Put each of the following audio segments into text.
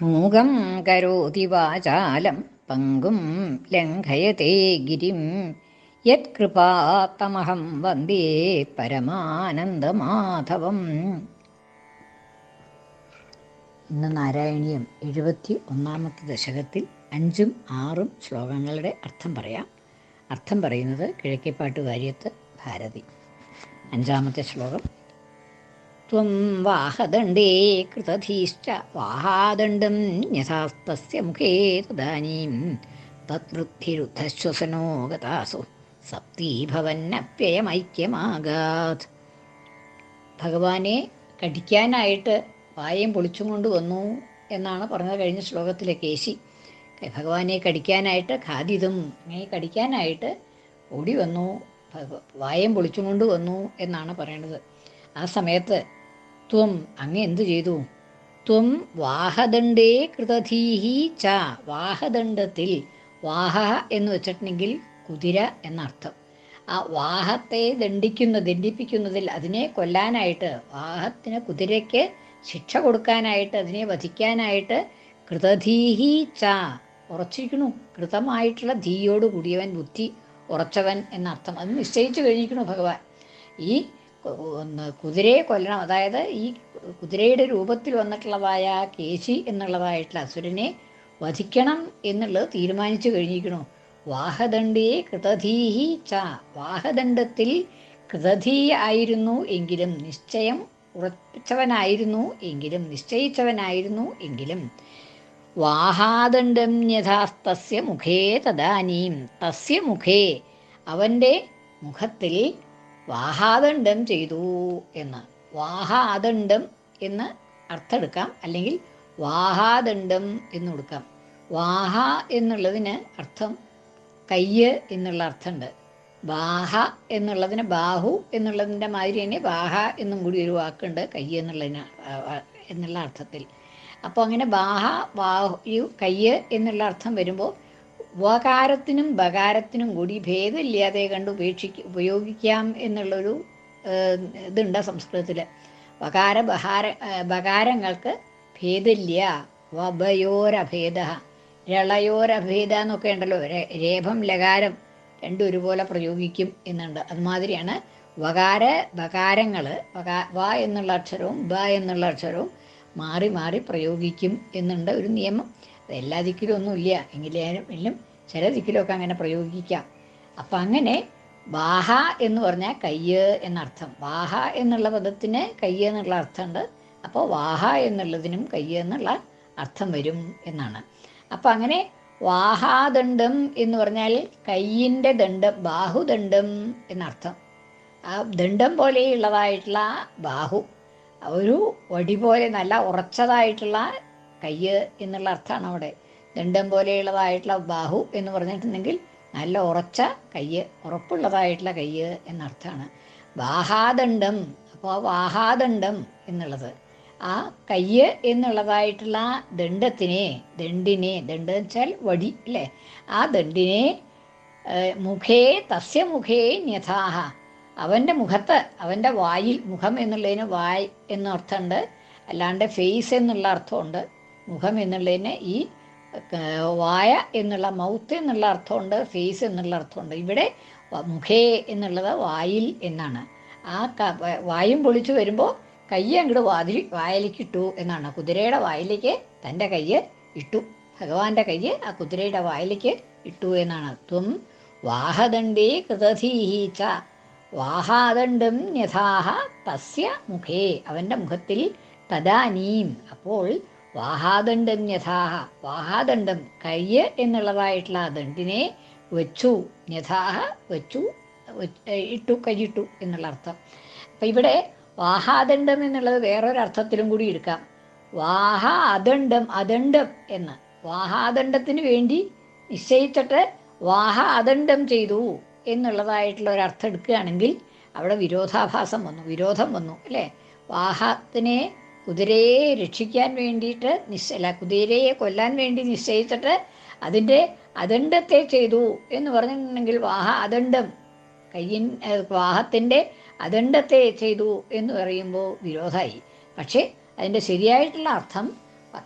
മൂകം കരോതി വാചാലം പങ്കും ലംഘയത്തെ ഗിരിം യത്കൃപാത്തമഹം വന്ദേ പരമാനന്ദമാധവം. ഇന്ന് നാരായണീയം 71-ാമത്തെ ദശകത്തിൽ 5ഉം 6ഉം ശ്ലോകങ്ങളുടെ അർത്ഥം പറയാം. അർത്ഥം പറയുന്നത് കിഴക്കേപ്പാട്ട് വാര്യത്ത് ഭാരതി. 5-ാമത്തെ ശ്ലോകം. ത്വം വാഹദണ്ഡേ കൃതധീശ്ച വാഹാദണ്ഡം ന്യഥാസ്തസ്യ മുഖേ തദാനീം തദ്വൃദ്ധിരുദ്ധശ്വസനോ ഗതാസു സപ്തീഭവന്നപ്യയമൈക്യമാഗാത്. ഭഗവാനെ കടിക്കാനായിട്ട് വായം പൊളിച്ചും കൊണ്ട് വന്നു എന്നാണ് പറഞ്ഞത് കഴിഞ്ഞ ശ്ലോകത്തിലെ കേശി. ഭഗവാനെ കടിക്കാനായിട്ട് ഖാദിതും, അങ്ങനെ കടിക്കാനായിട്ട് ഓടി വന്നു, വായം പൊളിച്ചും കൊണ്ട് വന്നു എന്നാണ് പറയേണ്ടത്. ആ സമയത്ത് ത്വം അങ്ങ് എന്തു ചെയ്തു? ത്വം വാഹദണ്ഡേ കൃതധീഹി ച. വാഹദണ്ഡത്തിൽ, വാഹ എന്ന് വെച്ചിട്ടുണ്ടെങ്കിൽ കുതിര എന്നർത്ഥം. ആ വാഹത്തെ ദണ്ഡിപ്പിക്കുന്നതിൽ, അതിനെ കൊല്ലാനായിട്ട്, വാഹത്തിന് കുതിരയ്ക്ക് ശിക്ഷ കൊടുക്കാനായിട്ട്, അതിനെ വധിക്കാനായിട്ട് കൃതധീഹി ച ഉറച്ചിരിക്കണു. കൃതമായിട്ടുള്ള ധീയോട് കൂടിയവൻ, ബുദ്ധി ഉറച്ചവൻ എന്നർത്ഥം. അത് നിശ്ചയിച്ചു കഴിഞ്ഞിരിക്കണു ഭഗവാൻ. ഈ കുതിരയെ കൊല്ലണം, അതായത് ഈ കുതിരയുടെ രൂപത്തിൽ വന്നിട്ടുള്ളതായ കേശി എന്നുള്ളതായിട്ടുള്ള അസുരനെ വധിക്കണം എന്നുള്ളത് തീരുമാനിച്ചു കഴിഞ്ഞിരിക്കണു. വാഹദണ്ഡേ കൃതധീഹി ച. വാഹദണ്ഡത്തിൽ കൃതധീ ആയിരുന്നു എങ്കിലും, നിശ്ചയിച്ചവനായിരുന്നു എങ്കിലും വാഹാദണ്ഡം യഥാസ്തസ്യ മുഖേ തദാനീം. തസ്യ മുഖേ, അവൻ്റെ മുഖത്തിൽ വാഹാദണ്ഡം ചെയ്തു എന്ന്. വാഹാദണ്ഡം എന്ന് അർത്ഥമെടുക്കാം, അല്ലെങ്കിൽ വാഹാദണ്ഡം എന്ന് കൊടുക്കാം. വാഹ എന്നുള്ളതിന് അർത്ഥം കയ്യ് എന്നുള്ള അർത്ഥമുണ്ട്. ബാഹ എന്നുള്ളതിന് ബാഹു എന്നുള്ളതിൻ്റെ മാതിരി തന്നെ ബാഹ എന്നും കൂടി ഒരു വാക്കുണ്ട് കയ്യ് എന്നുള്ള അർത്ഥത്തിൽ. അപ്പോൾ അങ്ങനെ ബാഹു കയ്യ് എന്നുള്ള അർത്ഥം വരുമ്പോൾ വകാരത്തിനും ബകാരത്തിനും കൂടി ഭേദമില്ലാതെ കണ്ട് ഉപയോഗിക്കാം എന്നുള്ളൊരു ഇതുണ്ട് സംസ്കൃതത്തിൽ. ബകാരങ്ങൾക്ക് ഭേദമില്ല. വഭയോരഭേദ, രളയോരഭേദ എന്നൊക്കെ ഉണ്ടല്ലോ. രേഭം ലകാരം രണ്ടും ഒരുപോലെ പ്രയോഗിക്കും എന്നുണ്ട്. അതുമാതിരിയാണ് ബകാരങ്ങൾ, വ എന്നുള്ള അക്ഷരവും ബ എന്നുള്ള അക്ഷരവും മാറി മാറി പ്രയോഗിക്കും എന്നുണ്ട് ഒരു നിയമം. അത് എല്ലാ ദിക്കിലും ഒന്നുമില്ല, എങ്കിലും ചില ദിക്കിലൊക്കെ അങ്ങനെ പ്രയോഗിക്കാം. അപ്പം അങ്ങനെ വാഹ എന്ന് പറഞ്ഞാൽ കയ്യ് എന്നർത്ഥം. വാഹ എന്നുള്ള പദത്തിന് കയ്യ് എന്നുള്ള അർത്ഥമുണ്ട്. അപ്പോൾ വാഹ എന്നുള്ളതിനും കയ്യ് എന്നുള്ള അർത്ഥം വരും എന്നാണ്. അപ്പം അങ്ങനെ വാഹാദണ്ഡം എന്ന് പറഞ്ഞാൽ കയ്യിൻ്റെ ദണ്ഡം, ബാഹുദണ്ഡം എന്നർത്ഥം. ആ ദണ്ഡം പോലെയുള്ളതായിട്ടുള്ള ബാഹു, ഒരു വടി പോലെ നല്ല ഉറച്ചതായിട്ടുള്ള കയ്യ് എന്നുള്ള അർത്ഥമാണ് അവിടെ. ദണ്ഡം പോലെയുള്ളതായിട്ടുള്ള ബാഹു എന്ന് പറഞ്ഞിട്ടുണ്ടെങ്കിൽ നല്ല ഉറച്ച കയ്യ്, ഉറപ്പുള്ളതായിട്ടുള്ള കയ്യ് എന്നർത്ഥമാണ്. വാഹാദണ്ഡം, അപ്പോൾ വാഹാദണ്ഡം എന്നുള്ളത് ആ കയ്യ് എന്നുള്ളതായിട്ടുള്ള ദണ്ഡത്തിനെ, ദണ്ഡം വെച്ചാൽ വടി അല്ലേ, ആ ദണ്ഡിനെ തസ്യ മുഖേ ന്യഥാഹ, അവൻ്റെ മുഖത്ത്, അവൻ്റെ വായിൽ, മുഖം എന്നുള്ളതിന് വായ് എന്നർത്ഥമുണ്ട്, അല്ലാണ്ട് ഫേസ് എന്നുള്ള അർത്ഥമുണ്ട്. മുഖം എന്നുള്ളതിന് ഈ വായ എന്നുള്ള മൗത്ത് എന്നുള്ള അർത്ഥമുണ്ട്, ഫേസ് എന്നുള്ള അർത്ഥമുണ്ട്. ഇവിടെ മുഖേ എന്നുള്ളത് വായിൽ എന്നാണ്. ആ വായും പൊളിച്ചു വരുമ്പോൾ കയ്യ് അങ്ങോട്ട് വായിലേക്ക് ഇട്ടു എന്നാണ്. കുതിരയുടെ വായിലേക്ക് തൻ്റെ കയ്യ് ഇട്ടു, ഭഗവാന്റെ കയ്യ് ആ കുതിരയുടെ വായിലേക്ക് ഇട്ടു എന്നാണ്. ത്വം വാഹദണ്ഡേ കൃതധീഹി ച വാഹാദണ്ഡം യഥാഹ തസ്യ മുഖേ, അവൻ്റെ മുഖത്തിൽ തദാനീം, അപ്പോൾ വാഹാദണ്ഡം യഥാഹ, വാഹാദണ്ഡം കയ്യ് എന്നുള്ളതായിട്ടുള്ള ദണ്ഡിനെ വെച്ചു, യഥാഹ വെച്ചു, ഇട്ടു, കൈയിട്ടു എന്നുള്ള അർത്ഥം. അപ്പം ഇവിടെ വാഹാദണ്ഡം എന്നുള്ളത് വേറൊരർത്ഥത്തിലും കൂടി എടുക്കാം. അദണ്ഡം എന്ന്, വാഹാദണ്ഡത്തിന് വേണ്ടി നിശ്ചയിച്ചിട്ട് അദണ്ഡം ചെയ്തു എന്നുള്ളതായിട്ടുള്ള ഒരർത്ഥം എടുക്കുകയാണെങ്കിൽ അവിടെ വിരോധം വന്നു അല്ലേ. വാഹത്തിനെ, കുതിരയെ രക്ഷിക്കാൻ വേണ്ടിയിട്ട് കുതിരയെ കൊല്ലാൻ വേണ്ടി നിശ്ചയിച്ചിട്ട് അതിൻ്റെ അദണ്ഡത്തെ ചെയ്തു എന്ന് പറഞ്ഞിട്ടുണ്ടെങ്കിൽ അദണ്ഡം, വാഹത്തിൻ്റെ അദണ്ഡത്തെ ചെയ്തു എന്ന് പറയുമ്പോൾ വിരോധമായി. പക്ഷേ അതിൻ്റെ ശരിയായിട്ടുള്ള അർത്ഥം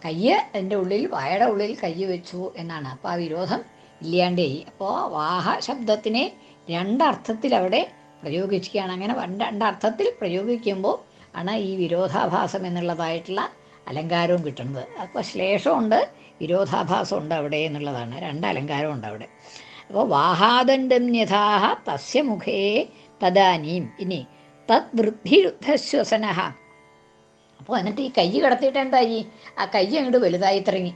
കയ്യ് അതിൻ്റെ ഉള്ളിൽ, വായയുടെ ഉള്ളിൽ കയ്യ് വെച്ചു എന്നാണ്. അപ്പോൾ ആ വിരോധം ഇല്ലാണ്ടായി. അപ്പോൾ വാഹ ശബ്ദത്തിനെ രണ്ടർത്ഥത്തിൽ അവിടെ പ്രയോഗിക്കുകയാണ്. അങ്ങനെ രണ്ടർത്ഥത്തിൽ പ്രയോഗിക്കുമ്പോൾ ആണ് ഈ വിരോധാഭാസം എന്നുള്ളതായിട്ടുള്ള അലങ്കാരവും കിട്ടുന്നത്. അപ്പോൾ ശ്ലേഷമുണ്ട്, വിരോധാഭാസമുണ്ട് അവിടെ എന്നുള്ളതാണ്. രണ്ട് അലങ്കാരമുണ്ട് അവിടെ. അപ്പോൾ വാഹാദണ്ഡം യഥാഹ തസ്യ മുഖേ തദാനീം. ഇനി തത് വൃദ്ധിരുദ്ധശ്വസന. അപ്പോൾ എന്നിട്ട് ഈ കൈ കടത്തിയിട്ട് എന്തായി? ആ കൈ അങ്ങോട്ട് വലുതായി തുടങ്ങി.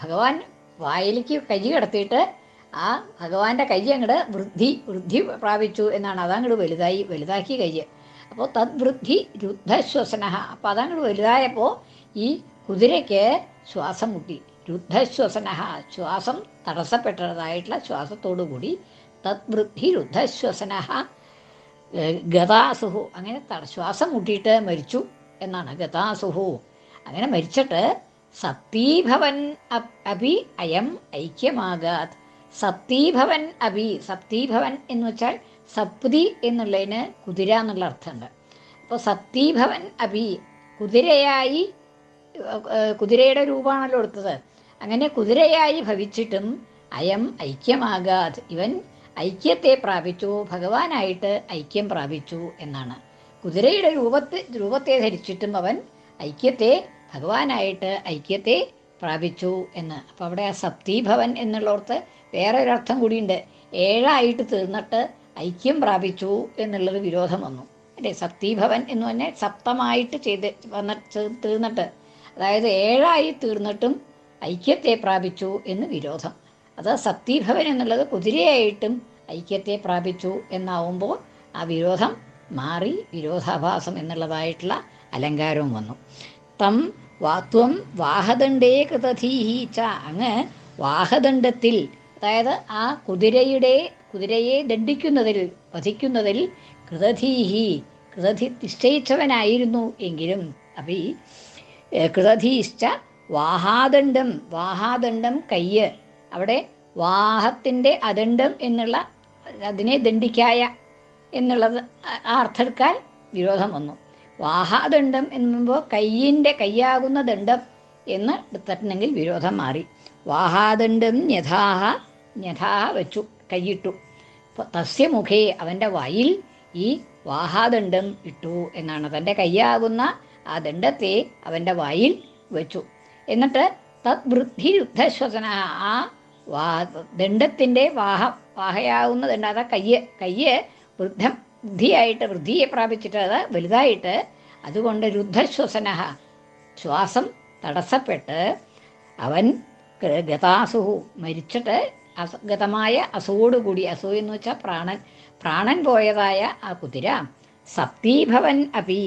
ഭഗവാൻ വായിലേക്ക് കൈ കടത്തിയിട്ട് ആ ഭഗവാന്റെ കൈ അങ്ങോട്ട് വൃദ്ധി പ്രാപിച്ചു എന്നാണ്. അതങ്ങോട്ട് വലുതാക്കി കൈ. അപ്പോൾ തത് വൃദ്ധി രുദ്ധശ്വസന. അപ്പോൾ അതങ്ങോട്ട് വലുതായപ്പോൾ ഈ കുതിരയ്ക്ക് ശ്വാസം മുട്ടി. രുദ്ധശ്വസന, ശ്വാസം തടസ്സപ്പെട്ടതായിട്ടുള്ള ശ്വാസത്തോടു കൂടി. തത് വൃദ്ധി രുദ്ധശ്വസന ഗതാസുഹു. അങ്ങനെ ശ്വാസം മുട്ടിയിട്ട് മരിച്ചു എന്നാണ്. ഗതാസുഹു. അങ്ങനെ മരിച്ചിട്ട് സപ്തീഭവൻ അഭി അയം ഐക്യമാകാത്. സപ്തീഭവൻ അഭി. സപ്തീഭവൻ എന്ന് വെച്ചാൽ സപ്തി എന്നുള്ളതിന് കുതിര എന്നുള്ള അർത്ഥമുണ്ട്. അപ്പോൾ സപ്തീഭവൻ അഭി, കുതിരയായി, കുതിരയുടെ രൂപമാണല്ലോ എടുത്തത്. അങ്ങനെ കുതിരയായി ഭവിച്ചിട്ടും അയം ഐക്യമാകാത്, ഇവൻ ഐക്യത്തെ പ്രാപിച്ചു, ഭഗവാനായിട്ട് ഐക്യം പ്രാപിച്ചു എന്നാണ്. കുതിരയുടെ രൂപത്തെ ധരിച്ചിട്ടും അവൻ ഭഗവാനായിട്ട് ഐക്യത്തെ പ്രാപിച്ചു എന്ന്. അപ്പോൾ അവിടെ ആ സപ്തീഭവൻ എന്നുള്ളോർത്ത് വേറെ ഒരർത്ഥം കൂടിയുണ്ട്. ഏഴായിട്ട് തീർന്നിട്ട് ഐക്യം പ്രാപിച്ചു എന്നുള്ളത് വിരോധം വന്നു അല്ലേ. സപ്തീഭവൻ എന്ന് പറഞ്ഞാൽ സപ്തമായിട്ട് തീർന്നിട്ട്, അതായത് ഏഴായി തീർന്നിട്ടും ഐക്യത്തെ പ്രാപിച്ചു എന്ന് വിരോധം. അത് സപ്തീഭവൻ എന്നുള്ളത് കുതിരയായിട്ടും ഐക്യത്തെ പ്രാപിച്ചു എന്നാവുമ്പോൾ ആ വിരോധം മാറി വിരോധാഭാസം എന്നുള്ളതായിട്ടുള്ള അലങ്കാരവും വന്നു. തം വാത്വം വാഹദണ്ഡേ കൃതധീഹി ച. അങ്ങ് വാഹദണ്ഡത്തിൽ, അതായത് ആ കുതിരയെ ദണ്ഡിക്കുന്നതിൽ, വധിക്കുന്നതിൽ കൃതധീഹി, കൃതധി നിശ്ചയിച്ചവനായിരുന്നു എങ്കിലും അഭി കൃതധീശ്ച വാഹാദണ്ഡം കയ്യ്. അവിടെ വാഹത്തിൻ്റെ അദണ്ഡം എന്നുള്ള അതിനെ ദണ്ഡിക്കായ എന്നുള്ളത് ആ അർത്ഥമെടുക്കാൻ വിരോധം വന്നു. വാഹാദണ്ഡം എന്നുമ്പോൾ കയ്യാകുന്ന ദണ്ഡം എന്ന് എടുത്തിട്ടുണ്ടെങ്കിൽ വിരോധം മാറി. വാഹാദണ്ഡം ന്യഥാഹ വെച്ചു, കൈയിട്ടു. തസ്യ മുഖേ, അവൻ്റെ വായിൽ ഈ വാഹാദണ്ഡം ഇട്ടു എന്നാണ്. തൻ്റെ കയ്യാകുന്ന ആ ദണ്ഡത്തെ അവൻ്റെ വായിൽ വെച്ചു. എന്നിട്ട് തത് വൃദ്ധി രുദ്ധശ്വസന, ആ ദണ്ഡത്തിൻ്റെ വാഹയാകുന്ന ദണ്ഡം, അതാ കയ്യ് വൃദ്ധിയെ പ്രാപിച്ചിട്ട് അത് വലുതായിട്ട്, അതുകൊണ്ട് രുദ്ധശ്വസന, ശ്വാസം തടസ്സപ്പെട്ട് അവൻ ഗതാസുഹു മരിച്ചിട്ട്, ഗതമായ അസുവോടുകൂടി, അസു എന്ന് വെച്ചാൽ പ്രാണൻ പോയതായ ആ കുതിര സപ്തീഭവൻ അപി,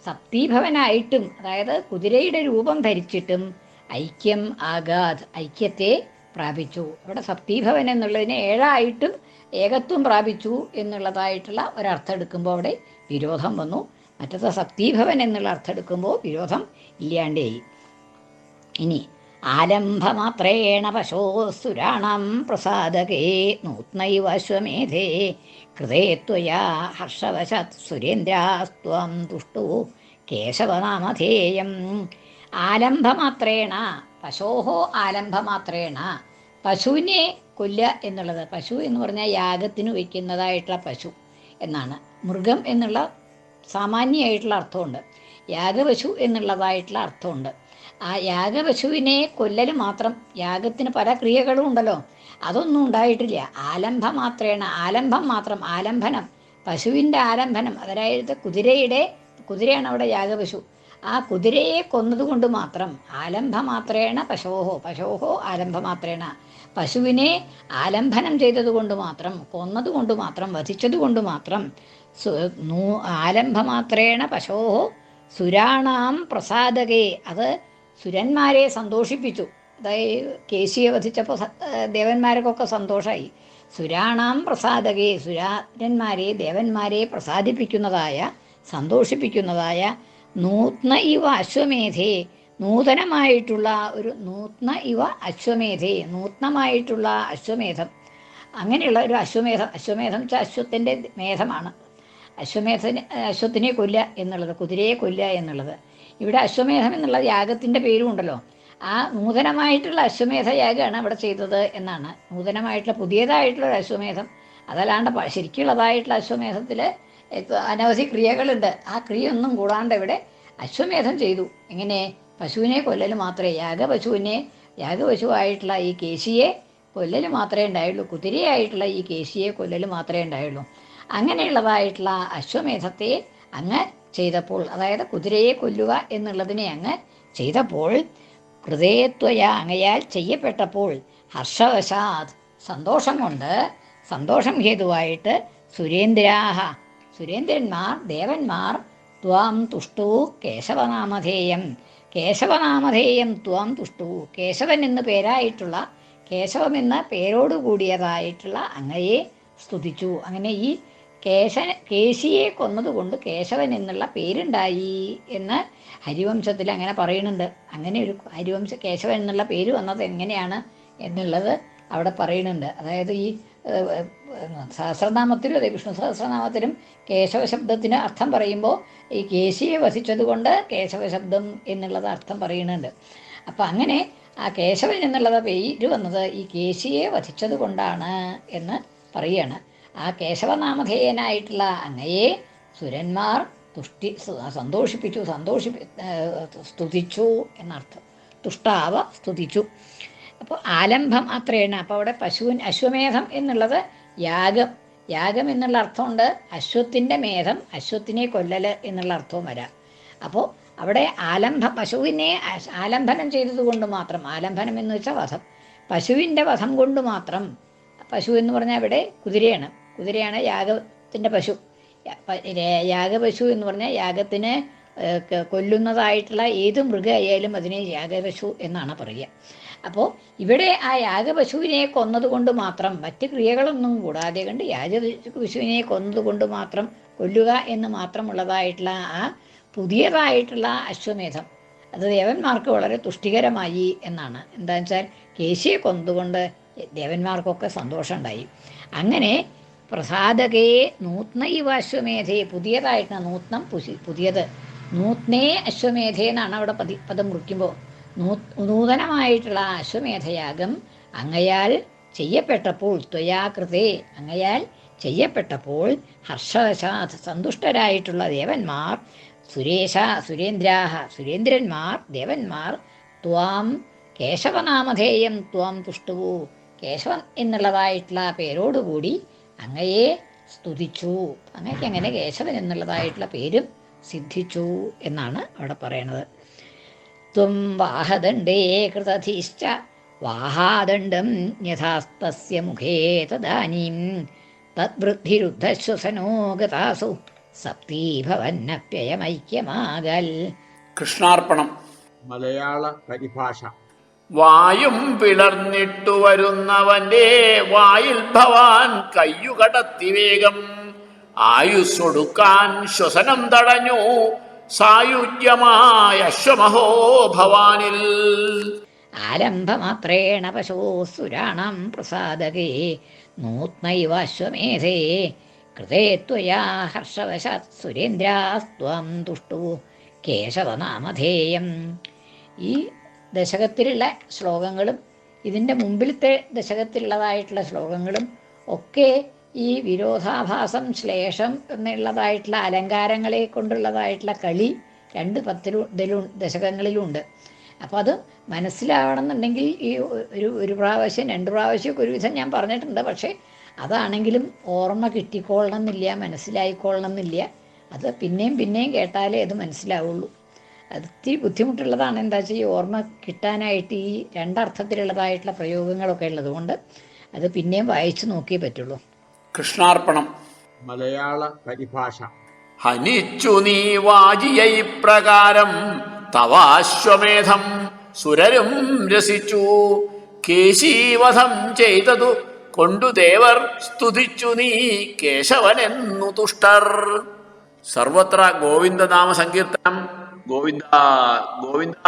സപ്തീഭവനായിട്ടും, അതായത് കുതിരയുടെ രൂപം ധരിച്ചിട്ടും ഐക്യം ആഗാത്, ഐക്യത്തെ പ്രാപിച്ചു. അവിടെ സപ്തീഭവൻ എന്നുള്ളതിന് ഏഴായിട്ടും ഏകത്വം പ്രാപിച്ചു എന്നുള്ളതായിട്ടുള്ള ഒരർത്ഥം എടുക്കുമ്പോൾ അവിടെ വിരോധം വന്നു. മറ്റത് സപ്തീഭവൻ എന്നുള്ള അർത്ഥം എടുക്കുമ്പോൾ വിരോധം ഇല്ലാണ്ടേയി. ഇനി ആലംഭമാത്രേണ പശോസുരാണം പ്രസാദകേ നൂത്നൈവ അശ്വമേധേ കൃതേ ത്വയാ ഹർഷവശത് സുരേന്ദ്രാസ്ത്വം തുഷ്ടു കേശവനാമധേയം. ആലംഭമാത്രേണ, പശോഹോ ആലംഭമാത്രേണ, പശുവിനെ കൊല്ലുക എന്നുള്ളത്. പശു എന്ന് പറഞ്ഞാൽ യാഗത്തിന് വയ്ക്കുന്നതായിട്ടുള്ള പശു എന്നാണ്. മൃഗം എന്നുള്ള സാമാന്യമായിട്ടുള്ള അർത്ഥമുണ്ട്, യാഗപശു എന്നുള്ളതായിട്ടുള്ള അർത്ഥമുണ്ട്. ആ യാഗപശുവിനെ കൊല്ലൽ മാത്രം, യാഗത്തിന് പല ക്രിയകളും ഉണ്ടല്ലോ, അതൊന്നും ഉണ്ടായിട്ടില്ല. ആലംഭമാത്രേണ, ആലംഭം മാത്രം, ആലംബനം, പശുവിൻ്റെ ആലംബനം, അതായത് കുതിരയാണ് അവിടെ യാഗപശു. ആ കുതിരയെ കൊന്നതുകൊണ്ട് മാത്രം, ആലംഭമാത്രേണ പശോഹോ ആലംഭമാത്രേണ, പശുവിനെ ആലംബനം ചെയ്തതുകൊണ്ട് മാത്രം, കൊന്നതുകൊണ്ട് മാത്രം, വധിച്ചതുകൊണ്ട് മാത്രം, ആലംഭമാത്രേണ പശോഹോ സുരാണാം പ്രസാദകേ, അത് സുരന്മാരെ സന്തോഷിപ്പിച്ചു. അതായത് കേശിയെ വധിച്ചപ്പോൾ ദേവന്മാർക്കൊക്കെ സന്തോഷമായി. സുരാണാം പ്രസാദകേ, സുരാരന്മാരെ, ദേവന്മാരെ പ്രസാദിപ്പിക്കുന്നതായ, സന്തോഷിപ്പിക്കുന്നതായ നൂത്ന ഇവ അശ്വമേധേ, നൂതനമായിട്ടുള്ള ഒരു നൂത്ന ഇവ അശ്വമേധേ, നൂത്നമായിട്ടുള്ള അശ്വമേധം, അങ്ങനെയുള്ള ഒരു അശ്വമേധം വെച്ചാൽ അശ്വത്തിൻ്റെ മേധമാണ്. അശ്വത്തിനെ കൊല്ലുക എന്നുള്ളത്, കുതിരയെ കൊല്ലുക എന്നുള്ളത്. ഇവിടെ അശ്വമേധം എന്നുള്ള യാഗത്തിൻ്റെ പേരും ഉണ്ടല്ലോ. ആ നൂതനമായിട്ടുള്ള അശ്വമേധയാഗമാണ് അവിടെ ചെയ്തത് എന്നാണ്. നൂതനമായിട്ടുള്ള പുതിയതായിട്ടുള്ള ഒരു അശ്വമേധം, അതല്ലാണ്ട് ശരിക്കുള്ളതായിട്ടുള്ള അശ്വമേധത്തിൽ അനവധി ക്രിയകളുണ്ട്. ആ ക്രിയൊന്നും കൂടാണ്ട് ഇവിടെ അശ്വമേധം ചെയ്തു. എങ്ങനെ? പശുവിനെ കൊല്ലൽ മാത്രമേ, യാഗപശുവായിട്ടുള്ള ഈ കേശിയെ കൊല്ലൽ മാത്രമേ ഉണ്ടായുള്ളൂ. കുതിരയായിട്ടുള്ള ഈ കേശിയെ കൊല്ലൽ മാത്രമേ ഉണ്ടായുള്ളൂ. അങ്ങനെയുള്ളതായിട്ടുള്ള അശ്വമേധത്തെ അങ്ങ് ചെയ്തപ്പോൾ, അതായത് കുതിരയെ കൊല്ലുക എന്നുള്ളതിനെ അങ്ങ് ചെയ്തപ്പോൾ, ഹൃദയത്വയ അങ്ങയാൽ ചെയ്യപ്പെട്ടപ്പോൾ, ഹർഷവശാത് സന്തോഷം കൊണ്ട്, സന്തോഷം ഹേതുവായിട്ട്, സുരേന്ദ്രന്മാർ ദേവന്മാർ ത്വാം തുഷ്ടു കേശവനാമധേയം, കേശവനാമധേയം ത്വാം തുഷ്ടു, കേശവൻ എന്ന് പേരായിട്ടുള്ള, കേശവം എന്ന പേരോടുകൂടിയതായിട്ടുള്ള അങ്ങയെ സ്തുതിച്ചു. അങ്ങനെ ഈ കേശിയെ കൊന്നതുകൊണ്ട് കേശവൻ എന്നുള്ള പേരുണ്ടായി എന്ന് ഹരിവംശത്തിൽ അങ്ങനെ പറയുന്നുണ്ട്. അങ്ങനെ ഒരു കേശവൻ എന്നുള്ള പേര് വന്നത് എങ്ങനെയാണ് എന്നുള്ളത് അവിടെ പറയുന്നുണ്ട്. അതായത് ഈ സഹസ്രനാമത്തിലും അതെ, വിഷ്ണു സഹസ്രനാമത്തിലും കേശവ ശബ്ദത്തിന് അർത്ഥം പറയുമ്പോൾ ഈ കേശിയെ വധിച്ചത് കൊണ്ട് കേശവ ശബ്ദം എന്നുള്ളത് അർത്ഥം പറയുന്നുണ്ട്. അപ്പം അങ്ങനെ ആ കേശവൻ എന്നുള്ളത് പേര് വന്നത് ഈ കേശിയെ വധിച്ചത് കൊണ്ടാണ് എന്ന് പറയുകയാണ്. ആ കേശവനാമധേയനായിട്ടുള്ള അങ്ങയെ സുരന്മാർ സന്തോഷിപ്പിച്ചു, സ്തുതിച്ചു എന്നർത്ഥം. തുഷ്ടാവ സ്തുതിച്ചു. അപ്പോൾ ആലംബം അത്രയാണ്. അപ്പോൾ അവിടെ അശ്വമേധം എന്നുള്ളത് യാഗം എന്നുള്ള അർത്ഥമുണ്ട്. അശ്വത്തിൻ്റെ മേധം, അശ്വത്തിനെ കൊല്ലൽ എന്നുള്ള അർത്ഥവും വരാം. അപ്പോൾ അവിടെ പശുവിനെ ആലംബനം ചെയ്തത് കൊണ്ട് മാത്രം, ആലംബനം എന്ന് വെച്ചാൽ വധം, പശുവിൻ്റെ വധം കൊണ്ട് മാത്രം. പശു എന്ന് പറഞ്ഞാൽ ഇവിടെ കുതിരയാണ് യാഗത്തിൻ്റെ പശു. യാഗപശു എന്ന് പറഞ്ഞാൽ യാഗത്തിന് കൊല്ലുന്നതായിട്ടുള്ള ഏത് മൃഗമായാലും അതിനെ യാഗപശു എന്നാണ് പറയുക. അപ്പോൾ ഇവിടെ ആ യാഗപശുവിനെ കൊന്നതുകൊണ്ട് മാത്രം, മറ്റ് ക്രിയകളൊന്നും കൂടാതെ കണ്ട് യാഗപശുവിനെ കൊന്നതുകൊണ്ട് മാത്രം, കൊല്ലുക എന്ന് മാത്രമുള്ളതായിട്ടുള്ള ആ പുതിയതായിട്ടുള്ള അശ്വമേധം അത് ദേവന്മാർക്ക് വളരെ തുഷ്ടികരമായി എന്നാണ്. എന്താണെന്ന് വെച്ചാൽ കേശിയെ കൊന്നതുകൊണ്ട് ദേവന്മാർക്കൊക്കെ സന്തോഷമുണ്ടായി. അങ്ങനെ പ്രസാദകേ നൂത്ന ഇവ അശ്വമേധേ, പുതിയതായിട്ടുള്ള നൂത്നം പുതിയത്, നൂത്നേ അശ്വമേധേ എന്നാണ് അവിടെ പദം മുറിക്കുമ്പോൾ. നൂതനമായിട്ടുള്ള അശ്വമേധയാഗം അങ്ങയാൽ ചെയ്യപ്പെട്ടപ്പോൾ, ത്വയാകൃതേ അങ്ങയാൽ ചെയ്യപ്പെട്ടപ്പോൾ, ഹർഷവശാത് സന്തുഷ്ടരായിട്ടുള്ള ദേവന്മാർ, സുരേന്ദ്രന്മാർ ദേവന്മാർ, ത്വാം കേശവനാമധേയം ത്വാം തുഷ്ടുവു, കേശവൻ എന്നുള്ളതായിട്ടുള്ള പേരോടുകൂടി അങ്ങയെ സ്തുതിച്ചു. അങ്ങക്ക് അങ്ങനെ കേശവൻ എന്നുള്ളതായിട്ടുള്ള പേരും സിദ്ധിച്ചു എന്നാണ് അവിടെ പറയണത്. ത്വം വാഹദണ്ഡേ കൃതധീശ്ച വാഹാദണ്ഡം യഥാസ്തസ്യ മുഖേ തദാനീം തദ്വൃദ്ധിരുദ്ധശ്വസനോ ഗതാസു സപ്തീഭവന്നപ്യയമൈക്യമാകൽ. കൃഷ്ണാർപ്പണം. മലയാള പരിഭാഷ. വായും പിളർന്നിട്ടു വരുന്നവന്റെ വായിൽ ഭവാൻ കയ്യുകടത്തി വേഗം, ആയുസ്സൊടുക്കാൻ ശ്വസനം തടഞ്ഞു സായുജ്യമായ അശ്വമഹോ ഭവാനിൽ. ആരംഭമാത്രേണ പശോസുരാണം പ്രസാദകേ നൂത്നൈവ അശ്വമേധേ കൃതേ ത്വയാ ഹർഷവശാത് സുരേന്ദ്രാസ്ത്വം തുഷ്ടു കേശവനാമധേയം. ഈ ദശകത്തിലുള്ള ശ്ലോകങ്ങളും ഇതിൻ്റെ മുമ്പിലത്തെ ദശകത്തിലുള്ളതായിട്ടുള്ള ശ്ലോകങ്ങളും ഒക്കെ ഈ വിരോധാഭാസം, ശ്ലേഷം എന്നുള്ളതായിട്ടുള്ള അലങ്കാരങ്ങളെ കൊണ്ടുള്ളതായിട്ടുള്ള കളി രണ്ട് ദശകങ്ങളിലുണ്ട്. അപ്പോൾ അത് മനസ്സിലാവണമെന്നുണ്ടെങ്കിൽ ഈ ഒരു പ്രാവശ്യം 2 പ്രാവശ്യമൊക്കെ ഒരുവിധം ഞാൻ പറഞ്ഞിട്ടുണ്ട്. പക്ഷേ അതാണെങ്കിലും ഓർമ്മ കിട്ടിക്കൊള്ളണം എന്നില്ല, മനസ്സിലായിക്കൊള്ളണം എന്നില്ല. അത് പിന്നെയും കേട്ടാലേ അത് മനസ്സിലാവുള്ളൂ. അത് ഇത്തിരി ബുദ്ധിമുട്ടുള്ളതാണ്. എന്താ വെച്ചാൽ ഈ ഓർമ്മ കിട്ടാനായിട്ട് ഈ രണ്ടർത്ഥത്തിലുള്ളതായിട്ടുള്ള പ്രയോഗങ്ങളൊക്കെ ഉള്ളതുകൊണ്ട് അത് പിന്നെയും വായിച്ചു നോക്കിയേ പറ്റുള്ളൂ. കൃഷ്ണാർപ്പണം. മലയാള പരിഭാഷ. ഹനിച്ചു നീ വാജിയ ഇപ്രകാരം തവാശ്വമേധം സുരരും രസിച്ചു, കേശീവധം ചെയ്തതു കൊണ്ടു ദേവർ സ്തുതിച്ചു നീ കേശവനെന്നു തുഷ്ടർ. സർവത്ര ഗോവിന്ദനാമ സങ്കീർത്തനം. ഗോവിന്ദ ഗോവിന്ദ.